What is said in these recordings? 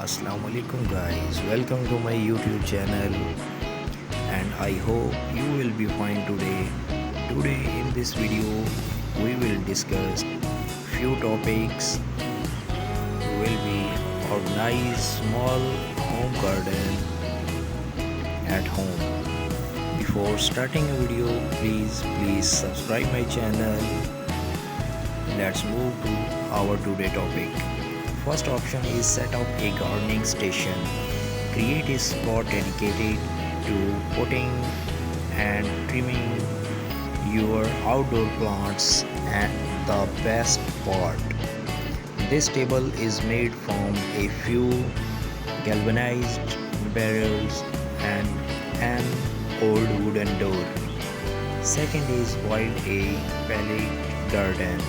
Assalamu alaikum guys, welcome to my YouTube channel and I hope you will be fine today. Today in this video we will discuss few topics. Will be organize small home garden at home. Before starting a video, please subscribe my channel. Let's move to our today topic. First option is set up a gardening station. Create a spot dedicated to potting and trimming your outdoor plants. And the best part, this table is made from a few galvanized barrels and an old wooden door. Second is build a pallet garden.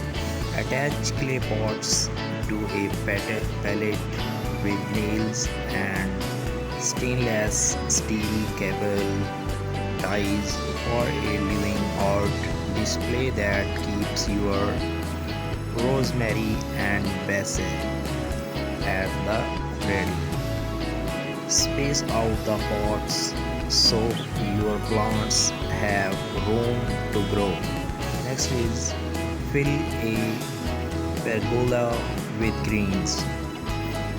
Attach clay pots to a pallet with nails and stainless steel cable ties for a living art display that keeps your rosemary and basil at the ready. Space out the pots so your plants have room to grow. Next is fill a pergola with greens.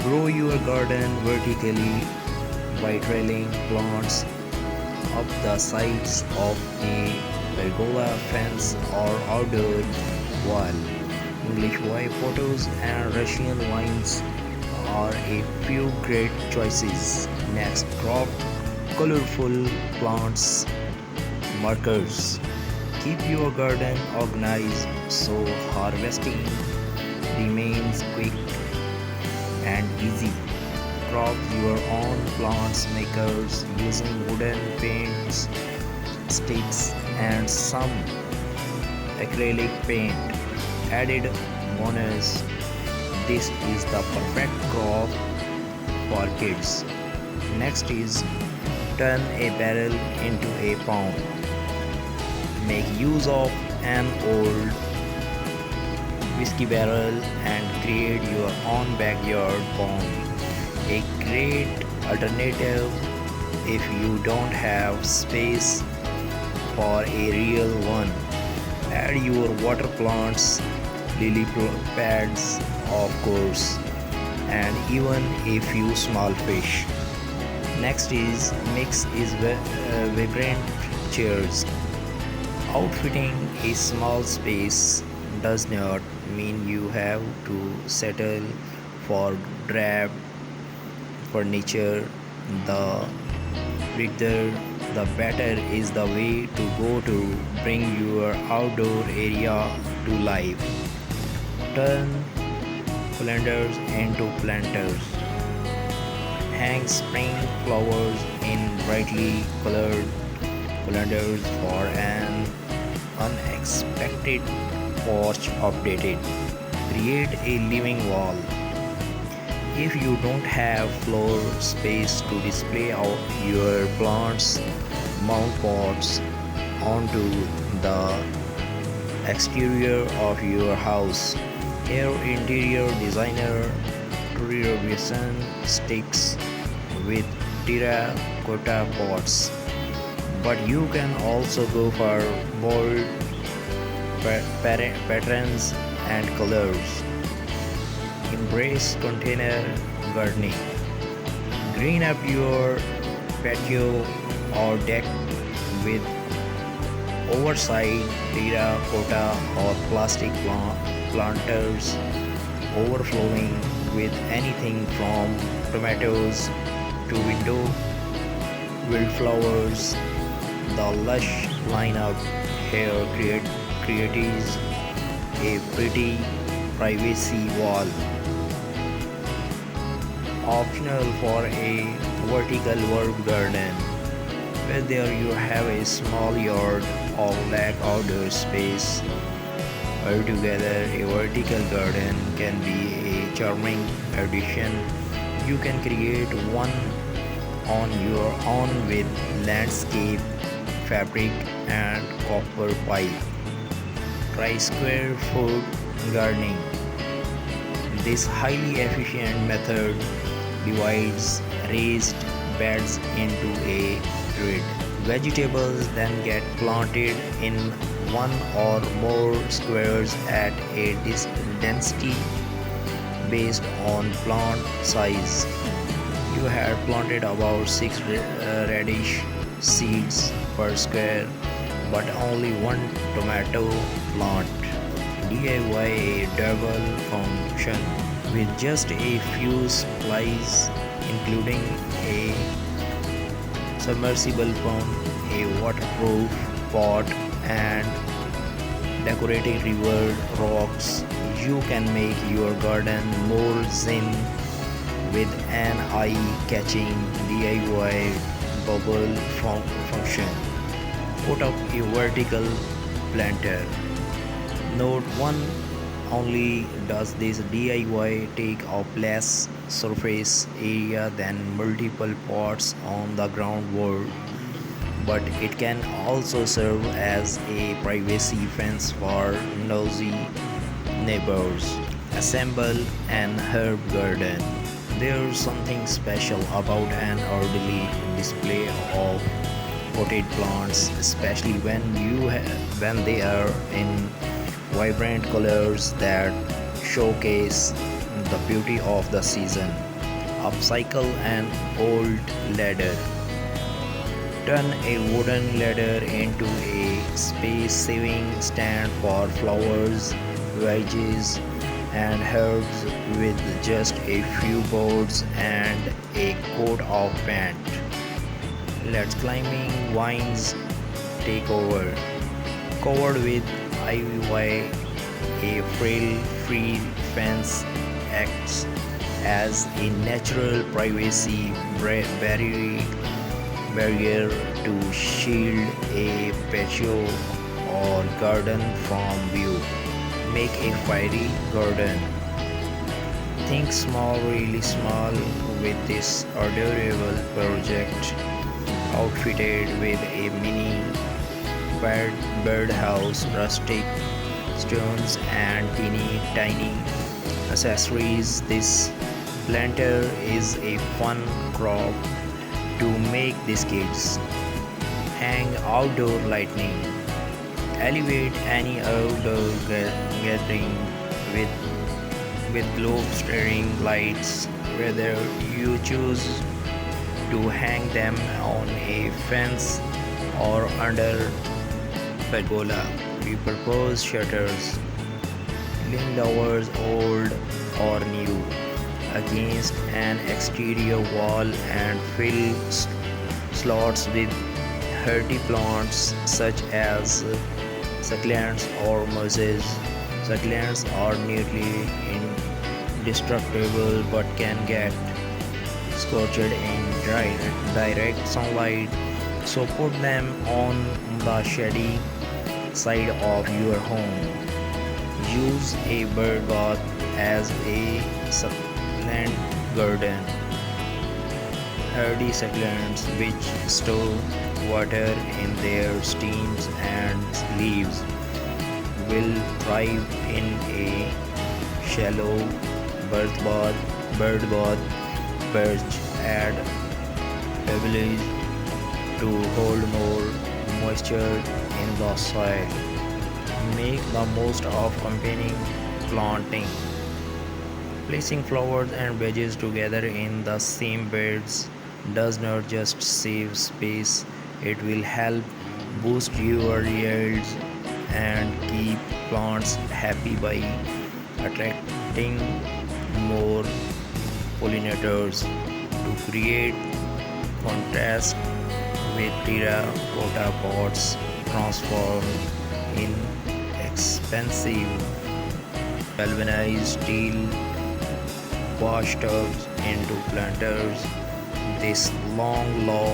Grow your garden vertically by trailing plants up the sides of a pergola fence or outdoor wall. English white potatoes and Russian vines are a few great choices. Next, crop colorful plants markers. Keep your garden organized so harvesting remains quick and easy. Crop your own plants makers using wooden paints, sticks and some acrylic paint. Added bonus, this is the perfect crop for kids. Next is turn a barrel into a pond. Make use of an old whiskey barrel and create your own backyard pond. A great alternative if you don't have space for a real one. Add your water plants, lily pads of course, and even a few small fish. Next is mix is vibrant chairs. Outfitting a small space does not mean you have to settle for drab furniture. The bigger the better is the way to go to bring your outdoor area to life. Turn colanders into planters. Hang spring flowers in brightly colored colanders for an unexpected porch updated. Create a living wall. If you don't have floor space to display out your plants, mount pots onto the exterior of your house. Here interior designer Vision sticks with terracotta pots, but you can also go for bold patterns and colors. Embrace container gardening. Green up your patio or deck with oversized terracotta or plastic planters overflowing with anything from tomatoes to window wildflowers. The lush lineup here creates a pretty privacy wall. Optional for a vertical herb garden. Whether you have a small yard or lack outdoor space, altogether a vertical garden can be a charming addition. You can create one on your own with landscape fabric and copper pipe. Try square foot gardening. This highly efficient method divides raised beds into a grid. Vegetables then get planted in one or more squares at a density based on plant size. You had planted about 6 radish seeds per square, but only one tomato plant. DIY a double function with just a few supplies, including a submersible pump, a waterproof pot, and decorating river rocks. You can make your garden more zen with an eye-catching DIY bubble function. Put up a vertical planter. Note 1: only does this DIY take up less surface area than multiple pots on the ground wall, but it can also serve as a privacy fence for nosy neighbors. Assemble an herb garden. There's something special about an orderly display of potted plants, especially when they are in vibrant colors that showcase the beauty of the season. Upcycle an old ladder. Turn a wooden ladder into a space-saving stand for flowers, veggies, and herbs with just a few boards and a coat of paint. Let climbing vines take over. Covered with ivy, a frail-free fence acts as a natural privacy barrier to shield a patio or garden from view. Make a fairy garden. Think small, really small with this adorable project, outfitted with a mini birdhouse, rustic stones, and teeny tiny accessories. This planter is a fun crop to make these kids. Hang outdoor lighting. Elevate any outdoor gathering with globe-stirring lights, whether you choose to hang them on a fence or under pergola. Repurpose shutters. Lean lowers, old or new, against an exterior wall and fill slots with hardy plants such as succulents or mosses. Succulents are nearly indestructible but can get scorched in direct sunlight, so put them on the shady side of your home. Use a bird bath as a succulent garden. Hardy succulents which store water in their stems and leaves will thrive in a shallow bird bath. Perch add pebbles to hold more moisture in the soil. Make the most of combining planting. Placing flowers and veggies together in the same beds does not just save space, it will help boost your yields and keep plants happy by attracting more pollinators. To create contrast with terracotta pots transformed in expensive galvanized steel wash tubs into planters, this long law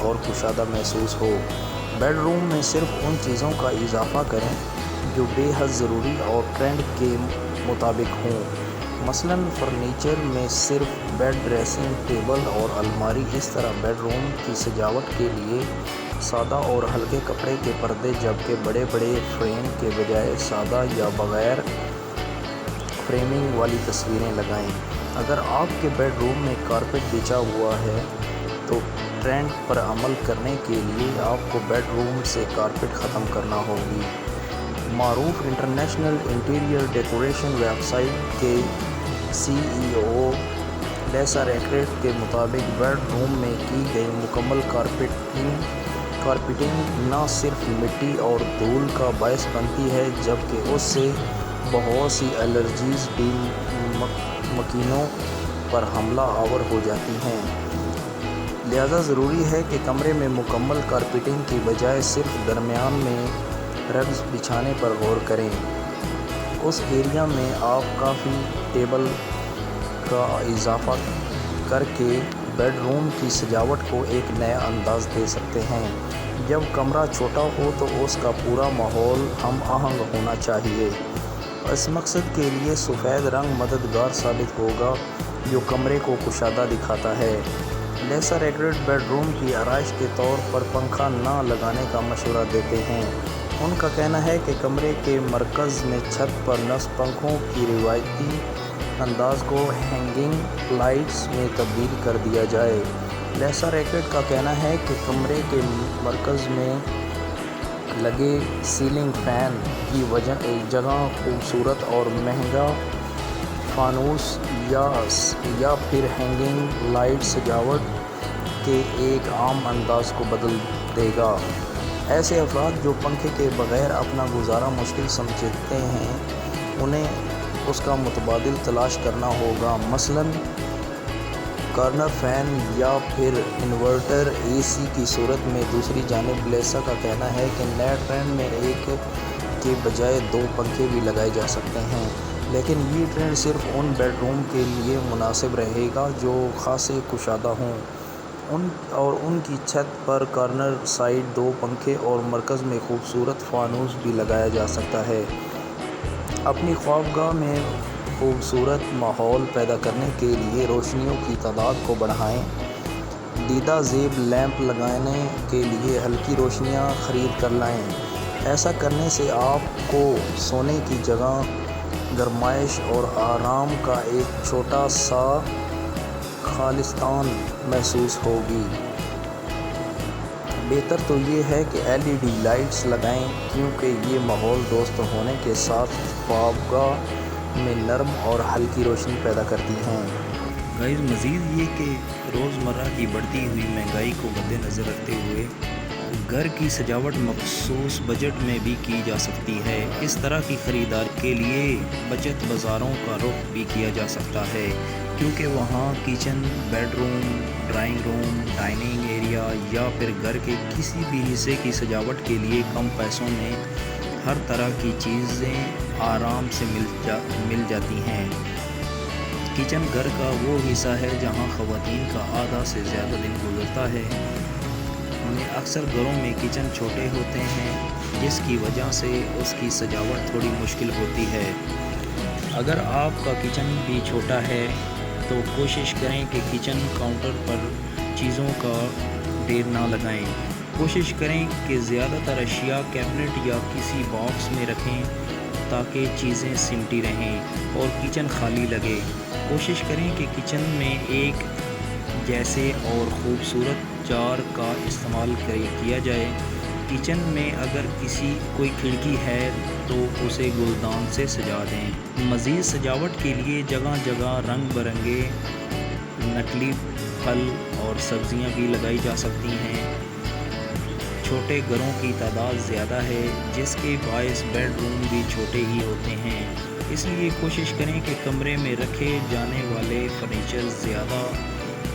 और कुशादा महसूस हो। Bedroom में सिर्फ उन चीज़ों का इजाफा करें जो बेहद ज़रूरी और ट्रेंड के मुताबिक हों। मसलन फर्नीचर में सिर्फ बेड, ड्रेसिंग टेबल और अलमारी। इस तरह बेडरूम की सजावट के लिए सादा और हल्के कपड़े के पर्दे, जबकि बड़े बड़े फ्रेम के बजाय सादा या बगैर फ्रेमिंग वाली तस्वीरें लगाएं। اگر آپ کے بیڈ روم میں کارپیٹ بچھا ہوا ہے تو ٹرینڈ پر عمل کرنے کے لیے آپ کو بیڈ روم سے کارپیٹ ختم کرنا ہوگی۔ معروف international interior decoration website کے CEO لیسا ریکریٹ کے مطابق بیڈ روم میں کی گئی مکمل کارپیٹنگ نہ صرف مٹی اور دھول کا باعث بنتی ہے جبکہ اس سے بہت سی الرجیز بھی مکینوں پر حملہ آور ہو جاتی ہیں۔ لہذا ضروری ہے کہ کمرے میں مکمل کارپیٹنگ کی بجائے صرف درمیان میں رگز بچھانے پر غور کریں۔ اس ایریا میں آپ کافی ٹیبل کا اضافہ کر کے بیڈ روم کی سجاوٹ کو ایک نیا انداز دے سکتے ہیں۔ جب کمرہ چھوٹا ہو تو اس کا پورا ماحول ہم آہنگ ہونا چاہیے۔ اس مقصد کے لیے سفید رنگ مددگار ثابت ہوگا جو کمرے کو کشادہ دکھاتا ہے۔ لیسا ریکریٹ بیڈ روم کی آرائش کے طور پر پنکھا نہ لگانے کا مشورہ دیتے ہیں۔ ان کا کہنا ہے کہ کمرے کے مرکز میں چھت پر نصب پنکھوں کی روایتی انداز کو ہینگنگ لائٹس میں تبدیل کر دیا جائے۔ لیسا ریکریٹ کا کہنا ہے کہ کمرے کے مرکز میں لگے سیلنگ فین کی جگہ خوبصورت اور مہنگا فانوس یا پھر ہینگنگ لائٹ سجاوٹ کے ایک عام انداز کو بدل دے گا۔ ایسے افراد جو پنکھے کے بغیر اپنا گزارا مشکل سمجھتے ہیں انہیں اس کا متبادل تلاش کرنا ہوگا، مثلاً کارنر فین یا پھر انورٹر AC کی صورت میں۔ دوسری جانب لیسا کا کہنا ہے کہ نئے ٹرینڈ میں ایک کے بجائے 2 پنکھے بھی لگائے جا سکتے ہیں، لیکن یہ ٹرینڈ صرف ان بیڈ روم کے لیے مناسب رہے گا جو خاصے کشادہ ہوں، اور ان کی چھت پر کارنر سائڈ 2 پنکھے اور مرکز میں خوبصورت فانوس بھی لگایا جا سکتا ہے۔ اپنی خوابگاہ میں خوبصورت ماحول پیدا کرنے کے لیے روشنیوں کی تعداد کو بڑھائیں۔ دیدہ زیب لیمپ لگانے کے لیے ہلکی روشنیاں خرید کر لائیں۔ ایسا کرنے سے آپ کو سونے کی جگہ، گرمائش اور آرام کا ایک چھوٹا سا خالصتاً محسوس ہوگی۔ بہتر تو یہ ہے کہ LED لائٹس لگائیں کیونکہ یہ ماحول دوست ہونے کے ساتھ خوابگاہ میں نرم اور ہلکی روشنی پیدا کرتی ہیں۔ گائز، مزید یہ کہ روزمرہ کی بڑھتی ہوئی مہنگائی کو مد نظر رکھتے ہوئے گھر کی سجاوٹ مخصوص بجٹ میں بھی کی جا سکتی ہے۔ اس طرح کی خریداری کے لیے بچت بازاروں کا رخ بھی کیا جا سکتا ہے کیونکہ وہاں kitchen, bed room, drawing room, dining area یا پھر گھر کے کسی بھی حصے کی سجاوٹ کے لیے کم پیسوں میں ہر طرح کی چیزیں آرام سے مل جاتی ہیں۔ کچن گھر کا وہ حصہ ہے جہاں خواتین کا آدھا سے زیادہ دن گزرتا ہے۔ اکثر گھروں میں کچن چھوٹے ہوتے ہیں جس کی وجہ سے اس کی سجاوٹ تھوڑی مشکل ہوتی ہے۔ اگر آپ کا کچن بھی چھوٹا ہے تو کوشش کریں کہ کچن کاؤنٹر پر چیزوں کا ڈھیر نہ لگائیں۔ کوشش کریں کہ زیادہ تر اشیاء کیبنٹ یا کسی باکس میں رکھیں تاکہ چیزیں سمٹی رہیں اور کچن خالی لگے۔ کوشش کریں کہ کچن میں ایک جیسے اور خوبصورت جار کا استعمال کیا جائے۔ کچن میں اگر کوئی کھڑکی ہے تو اسے گلدان سے سجا دیں۔ مزید سجاوٹ کے لیے جگہ جگہ رنگ برنگے نکلی پھل اور سبزیاں بھی لگائی جا سکتی ہیں۔ چھوٹے گھروں کی تعداد زیادہ ہے جس کے باعث بیڈ روم بھی چھوٹے ہی ہوتے ہیں، اس لیے کوشش کریں کہ کمرے میں رکھے جانے والے فرنیچر زیادہ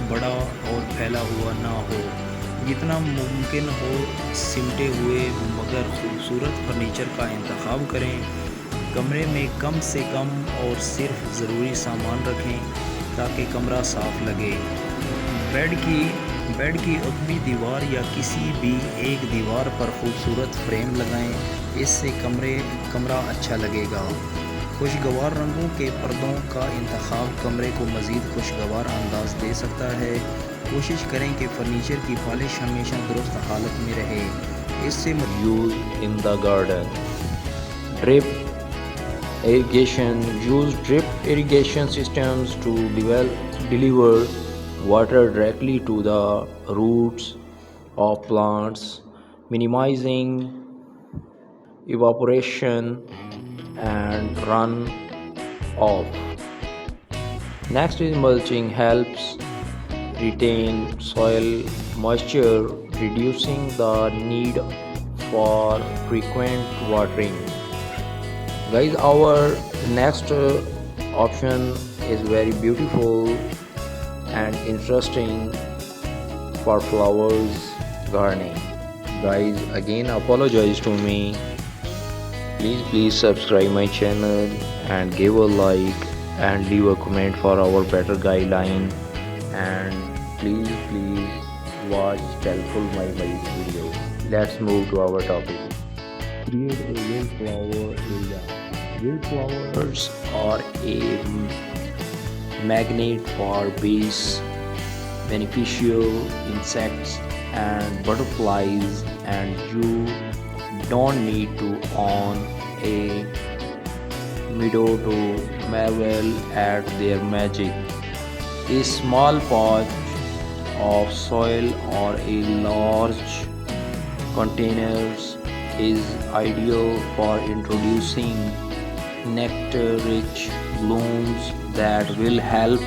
بڑا اور پھیلا ہوا نہ ہو۔ جتنا ممکن ہو سمٹے ہوئے مگر خوبصورت فرنیچر کا انتخاب کریں۔ کمرے میں کم سے کم اور صرف ضروری سامان رکھیں تاکہ کمرہ صاف لگے۔ بیڈ کی عقبی دیوار یا کسی بھی ایک دیوار پر خوبصورت فریم لگائیں، اس سے کمرہ اچھا لگے گا۔ خوشگوار رنگوں کے پردوں کا انتخاب کمرے کو مزید خوشگوار انداز دے سکتا ہے۔ کوشش کریں کہ فرنیچر کی پالش ہمیشہ درست حالت میں رہے، اس سے use in the garden. Drip irrigation. Use drip irrigation systems to deliver water directly to the roots of plants, minimizing evaporation and run off. Next is mulching helps retain soil moisture, reducing the need for frequent watering. Guys, our next option is very beautiful and interesting for flowers gardening. Guys, again apologize to me. Please subscribe my channel and give a like and leave a comment for our better guideline, and please watch helpful my video. Let's move to our topic. Create a wildflower area. Wildflowers are a magnet for bees, beneficial insects and butterflies, and you don't need to own a meadow to marvel at their magic. A small patch of soil or a large containers is ideal for introducing nectar-rich blooms that will help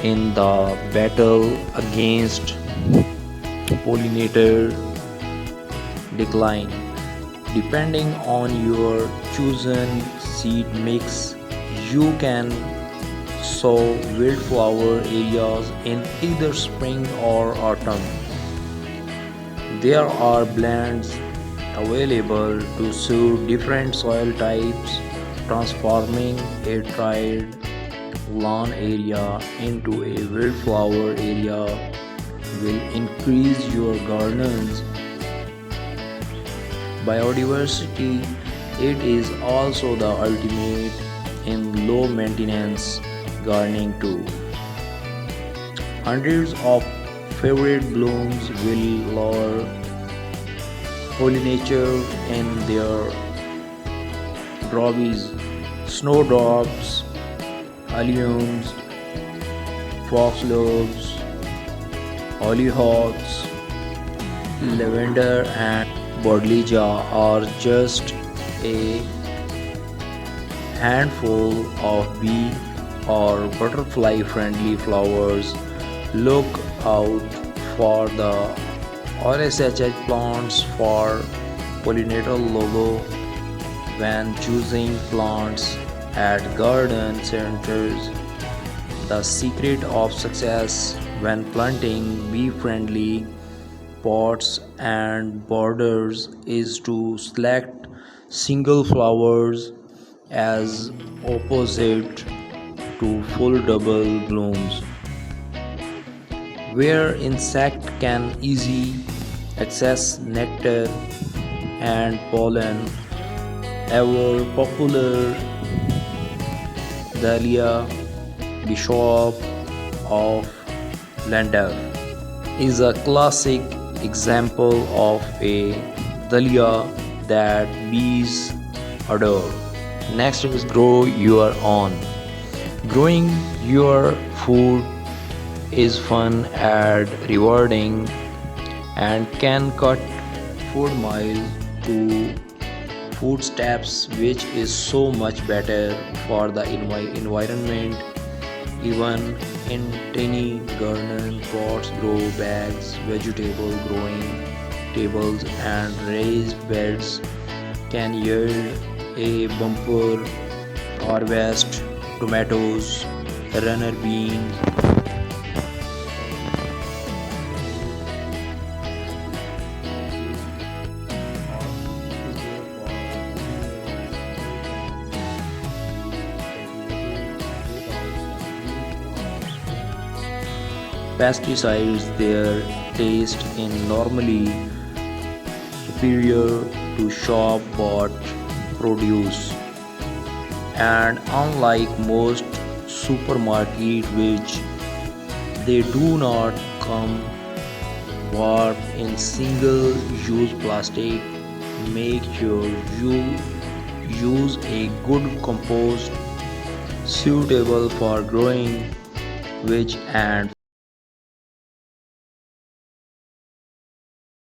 in the battle against pollinator decline. Depending on your chosen seed mix, you can sow wildflower areas in either spring or autumn. There are blends available to suit different soil types. Transforming a dried lawn area into a wildflower area will increase your garden's biodiversity. It is also the ultimate in low maintenance gardening too. Hundreds of favorite blooms will lure pollinators in their droves. Snowdrops, alliums, foxgloves, hollyhocks, lavender and Bodleja are just a handful of bee or butterfly friendly flowers. Look out for the RSHH plants for pollinator logo when choosing plants at garden centers. The secret of success when planting bee friendly pots and borders is to select single flowers as opposite to full double blooms, where insect can easily access nectar and pollen. Ever popular Dahlia Bishop of Llandaff is a classic example of a dahlia that bees adore. Next is grow your own. Growing your food is fun and rewarding and can cut food miles to footsteps, which is so much better for the environment. Even in tiny garden pots, grow bags, vegetable growing tables and raised beds can yield a bumper harvest. Tomatoes, runner beans, pesticides, their taste is normally superior to shop bought produce, and unlike most supermarkets, which they do not come wrapped in single use plastic, make sure you Use a good compost suitable for growing, which and